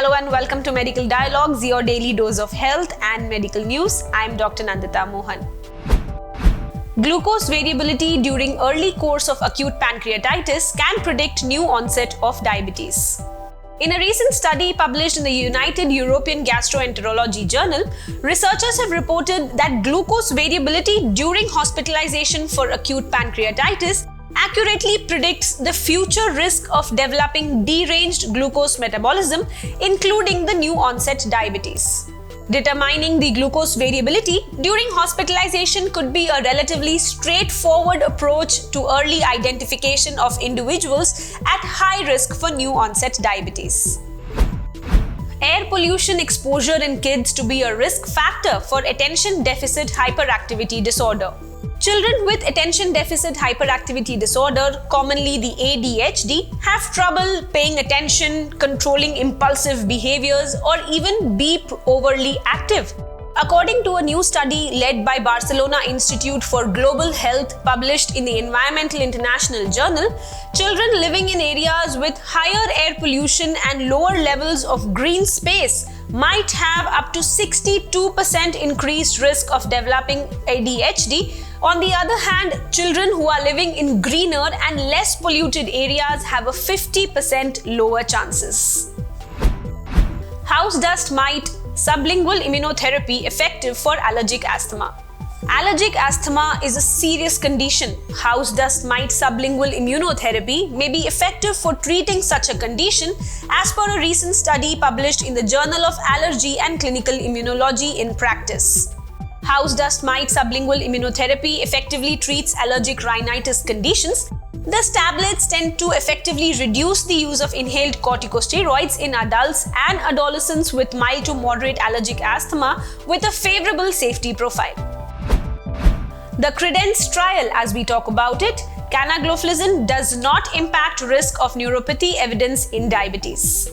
Hello and welcome to Medical Dialogues, your daily dose of health and medical news. I am Dr. Nandita Mohan. Glucose variability during early course of acute pancreatitis can predict new onset of diabetes. In a recent study published in the United European Gastroenterology Journal, researchers have reported that glucose variability during hospitalization for acute pancreatitis accurately predicts the future risk of developing deranged glucose metabolism, including the new onset diabetes. Determining the glucose variability during hospitalization could be a relatively straightforward approach to early identification of individuals at high risk for new onset diabetes. Air pollution exposure in kids to be a risk factor for attention deficit hyperactivity disorder. Children with attention deficit hyperactivity disorder, commonly the ADHD, have trouble paying attention, controlling impulsive behaviors, or even be overly active. According to a new study led by Barcelona Institute for Global Health published in the Environmental International Journal, children living in areas with higher air pollution and lower levels of green space might have up to 62% increased risk of developing ADHD. On the other hand, children who are living in greener and less polluted areas have a 50% lower chances. House dust mite sublingual immunotherapy effective for allergic asthma. Allergic asthma is a serious condition. House dust mite sublingual immunotherapy may be effective for treating such a condition, as per a recent study published in the Journal of Allergy and Clinical Immunology in Practice. House dust mite sublingual immunotherapy effectively treats allergic rhinitis conditions. These tablets tend to effectively reduce the use of inhaled corticosteroids in adults and adolescents with mild to moderate allergic asthma with a favorable safety profile. The CREDENCE trial, as we talk about it, Canagliflozin does not impact risk of neuropathy evidence in diabetes.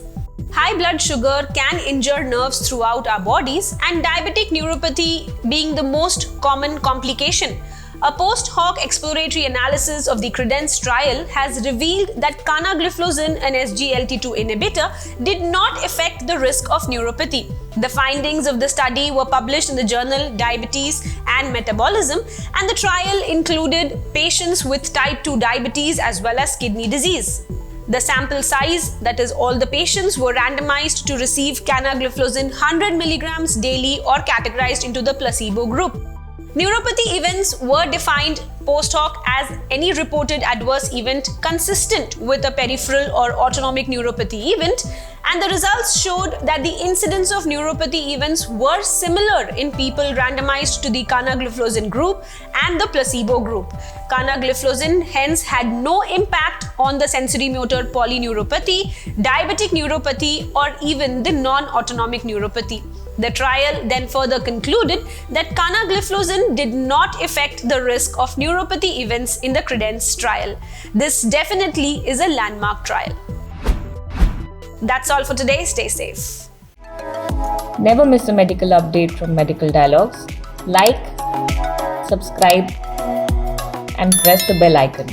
High blood sugar can injure nerves throughout our bodies, and diabetic neuropathy being the most common complication. A post-hoc exploratory analysis of the CREDENCE trial has revealed that Canagliflozin, an SGLT2 inhibitor, did not affect the risk of neuropathy. The findings of the study were published in the journal Diabetes and Metabolism, and the trial included patients with type 2 diabetes as well as kidney disease. The sample size, that is all the patients, were randomized to receive Canagliflozin 100 mg daily or categorized into the placebo group. Neuropathy events were defined post-hoc as any reported adverse event consistent with a peripheral or autonomic neuropathy event, and the results showed that the incidence of neuropathy events were similar in people randomized to the Canagliflozin group and the placebo group. Canagliflozin hence had no impact on the sensory-motor polyneuropathy, diabetic neuropathy, or even the non-autonomic neuropathy. The trial then further concluded that Canagliflozin did not affect the risk of neuropathy events in the CREDENCE trial. This definitely is a landmark trial. That's all for today. Stay safe. Never miss a medical update from Medical Dialogues. Like, subscribe, and press the bell icon.